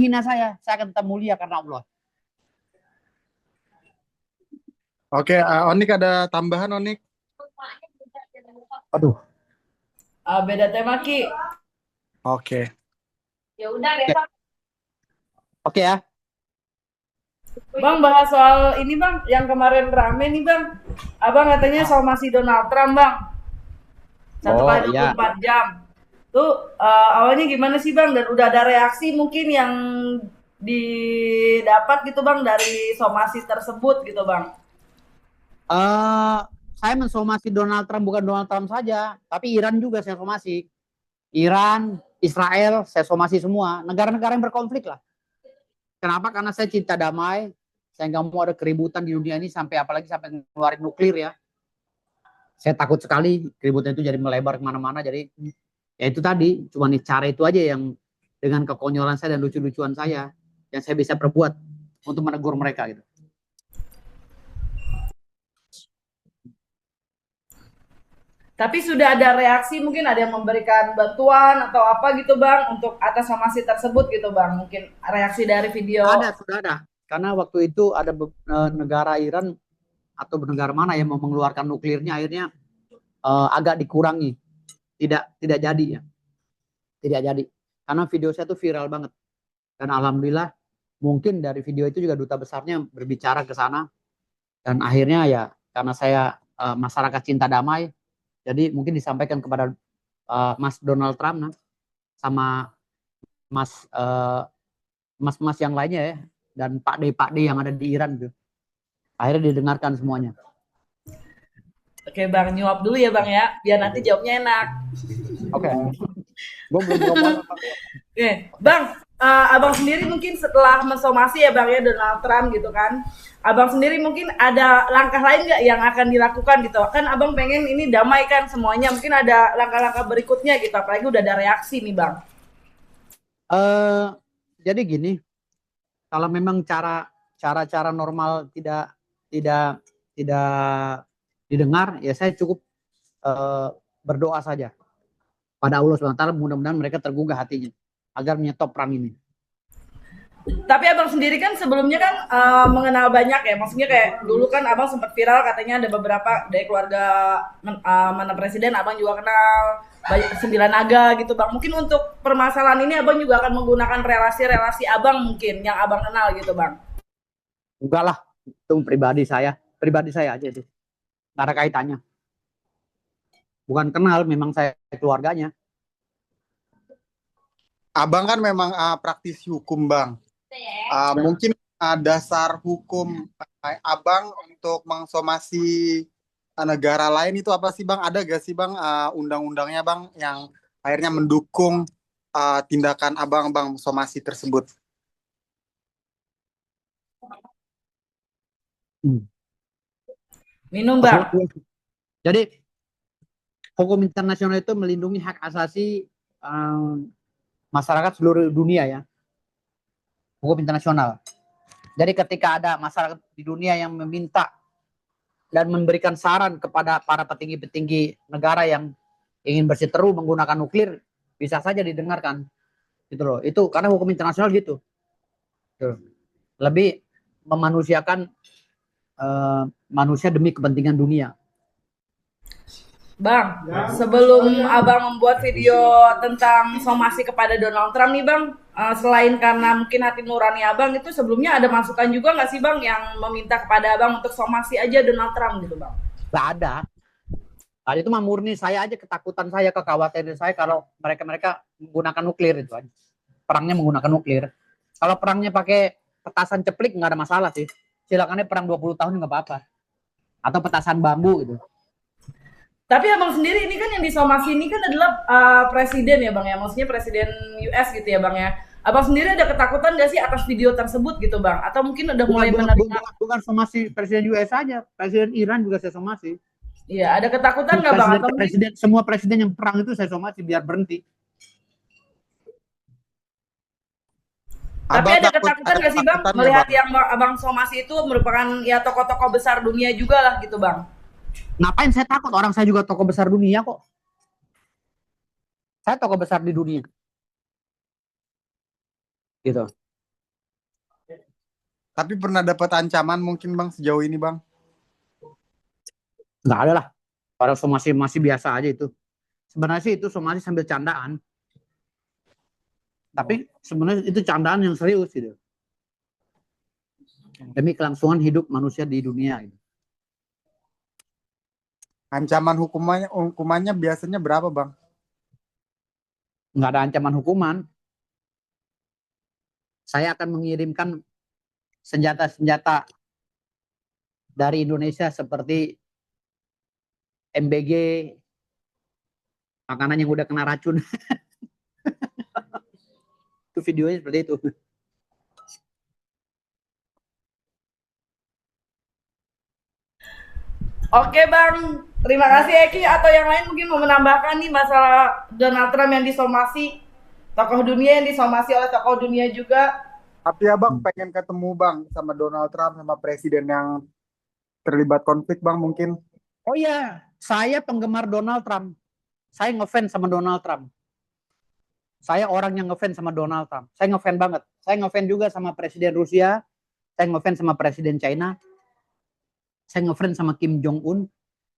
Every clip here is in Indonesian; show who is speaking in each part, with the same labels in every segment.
Speaker 1: menghina saya akan tetap mulia karena Allah.
Speaker 2: Oke, Onik ada tambahan, Onik?
Speaker 1: Aduh.
Speaker 3: Beda tema Ki.
Speaker 2: Oke.
Speaker 3: Ya udah Reva.
Speaker 1: Oke ya.
Speaker 3: Bang, bahas soal ini bang, yang kemarin rame nih bang. Abang katanya somasi Donald Trump bang. 1 kali 24 jam. Tuh awalnya gimana sih bang? Dan udah ada reaksi mungkin yang didapat gitu bang dari somasi tersebut gitu bang.
Speaker 1: Saya mensomasi Donald Trump, bukan Donald Trump saja, tapi Iran juga saya somasi. Iran, Israel, saya somasi semua. Negara-negara yang berkonflik lah. Kenapa? Karena saya cinta damai. Saya nggak mau ada keributan di dunia ini sampai apalagi sampai ngeluarin nuklir ya. Saya takut sekali keributan itu jadi melebar kemana-mana. Jadi ya itu tadi, cuma nih cara itu aja yang dengan kekonyolan saya dan lucu-lucuan saya yang saya bisa perbuat untuk menegur mereka gitu.
Speaker 3: Tapi sudah ada reaksi, mungkin ada yang memberikan bantuan atau apa gitu bang untuk atas somasi tersebut gitu bang. Mungkin reaksi dari video.
Speaker 1: Sudah ada. Karena waktu itu ada negara Iran atau negara mana yang mau mengeluarkan nuklirnya, akhirnya agak dikurangi. Tidak jadi ya. Tidak jadi. Karena video saya tuh viral banget. Dan alhamdulillah mungkin dari video itu juga duta besarnya berbicara ke sana. Dan akhirnya ya karena saya masyarakat cinta damai, jadi mungkin disampaikan kepada Mas Donald Trump nah, sama mas yang lainnya ya, dan Pak D yang ada di Iran gitu. Akhirnya didengarkan semuanya.
Speaker 3: Oke bang, nyuap dulu ya bang ya, biar nanti jawabnya enak.
Speaker 1: Oke. Gue belum ngomong.
Speaker 3: Oke, bang, abang sendiri mungkin setelah mensomasi ya bang ya Donald Trump gitu kan, abang sendiri mungkin ada langkah lain nggak yang akan dilakukan gitu? Kan abang pengen ini damai kan semuanya, mungkin ada langkah-langkah berikutnya gitu, apalagi udah ada reaksi nih bang.
Speaker 1: Jadi gini, kalau memang cara normal tidak didengar, ya saya cukup berdoa saja pada Allah SWT, mudah-mudahan mereka tergugah hatinya agar menyetop perang ini.
Speaker 3: Tapi abang sendiri kan sebelumnya kan mengenal banyak ya, maksudnya kayak dulu kan abang sempat viral katanya ada beberapa dari keluarga mantan presiden abang juga kenal, banyak 9 naga gitu bang. Mungkin untuk permasalahan ini abang juga akan menggunakan relasi-relasi abang mungkin yang abang kenal gitu bang.
Speaker 1: Enggak lah, itu pribadi saya aja itu, nggak ada kaitannya. Bukan kenal, memang saya keluarganya.
Speaker 2: Abang kan memang praktisi hukum bang. Mungkin dasar hukum abang untuk mengsomasi negara lain itu apa sih bang? Ada gak sih bang undang-undangnya bang yang akhirnya mendukung tindakan abang somasi tersebut?
Speaker 3: Minum bang.
Speaker 1: Jadi hukum internasional itu melindungi hak asasi masyarakat seluruh dunia ya. Hukum internasional. Jadi ketika ada masyarakat di dunia yang meminta dan memberikan saran kepada para petinggi-petinggi negara yang ingin berseteru menggunakan nuklir, bisa saja didengarkan. Gitu loh. Itu karena hukum internasional gitu. Lebih memanusiakan manusia demi kepentingan dunia.
Speaker 3: Bang, sebelum abang membuat video tentang somasi kepada Donald Trump nih bang, selain karena mungkin hati nurani abang, itu sebelumnya ada masukan juga nggak sih bang yang meminta kepada abang untuk somasi aja Donald Trump gitu bang?
Speaker 1: Nggak ada. Itu mah murni saya aja, ketakutan saya, kekhawatiran saya kalau mereka menggunakan nuklir itu aja. Perangnya menggunakan nuklir. Kalau perangnya pakai petasan ceplik nggak ada masalah sih. Silakannya perang 20 tahun nggak apa-apa. Atau petasan bambu gitu.
Speaker 3: Tapi abang sendiri ini kan yang disomasi ini kan adalah presiden ya bang ya, maksudnya presiden US gitu ya bang ya. Abang sendiri ada ketakutan nggak sih atas video tersebut gitu bang? Atau mungkin udah mulai menerima?
Speaker 1: Bukan somasi presiden US saja, presiden Iran juga saya somasi.
Speaker 3: Iya, ada ketakutan nggak bang? Atau
Speaker 1: semua presiden yang perang itu saya somasi biar berhenti.
Speaker 3: Tapi ada ketakutan nggak sih bang melihat yang abang somasi itu merupakan ya tokoh-tokoh besar dunia juga lah gitu bang?
Speaker 1: Ngapain saya takut? Orang saya juga tokoh besar dunia kok. Saya tokoh besar di dunia. Gitu.
Speaker 2: Tapi pernah dapat ancaman mungkin Bang sejauh ini Bang?
Speaker 1: Nggak ada lah. Orang somasi biasa aja itu. Sebenarnya sih itu somasi sambil candaan. Tapi sebenarnya itu candaan yang serius gitu. Demi kelangsungan hidup manusia di dunia. Gitu.
Speaker 2: Ancaman hukumannya biasanya berapa Bang?
Speaker 1: Nggak ada ancaman hukuman. Saya akan mengirimkan senjata-senjata dari Indonesia seperti MBG, makanan yang udah kena racun. Itu videonya seperti itu.
Speaker 3: Oke Bang, terima kasih Eki. Atau yang lain mungkin mau menambahkan nih masalah Donald Trump yang disomasi, tokoh dunia yang disomasi oleh tokoh dunia juga.
Speaker 2: Tapi Abang pengen ketemu Bang sama Donald Trump sama presiden yang terlibat konflik Bang mungkin.
Speaker 1: Oh iya, saya penggemar Donald Trump. Saya ngefans sama Donald Trump. Saya orang yang ngefans sama Donald Trump. Saya ngefans banget. Saya ngefans juga sama presiden Rusia. Saya ngefans sama presiden China. Saya ngefans sama Kim Jong Un.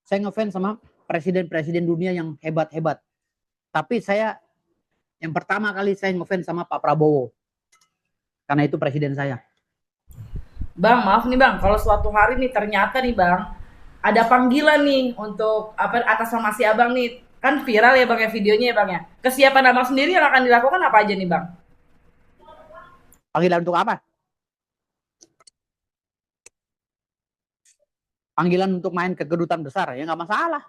Speaker 1: Saya ngefans sama presiden-presiden dunia yang hebat-hebat. Tapi saya yang pertama kali saya ngefans sama Pak Prabowo. Karena itu presiden saya.
Speaker 3: Bang, maaf nih Bang, kalau suatu hari nih ternyata nih Bang, ada panggilan nih untuk apa atas somasi Abang nih. Kan viral ya Bang ya videonya ya Bang ya. Kesiapan Abang sendiri yang akan dilakukan apa aja nih Bang?
Speaker 1: Panggilan untuk apa? Panggilan untuk main ke kedutaan besar, ya nggak masalah.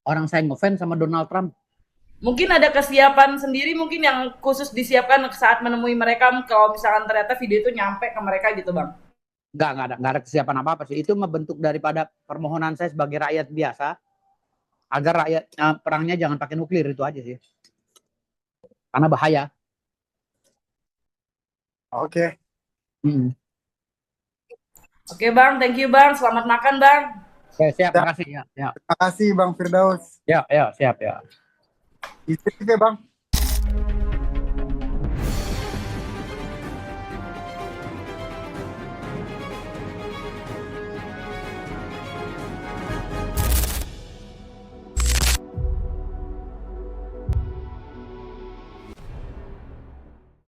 Speaker 1: Orang saya ngefans sama Donald Trump.
Speaker 3: Mungkin ada kesiapan sendiri mungkin yang khusus disiapkan saat menemui mereka kalau misalkan ternyata video itu nyampe ke mereka gitu Bang.
Speaker 1: Nggak ada kesiapan apa-apa sih. Itu membentuk daripada permohonan saya sebagai rakyat biasa agar rakyat perangnya jangan pakai nuklir, itu aja sih. Karena bahaya.
Speaker 2: Oke.
Speaker 3: Oke Bang, thank you Bang. Selamat makan Bang.
Speaker 1: Oke, siap, makasih ya.
Speaker 2: Terima kasih Bang Firdaus.
Speaker 1: Ya, siap ya.
Speaker 2: Istri ya Bang.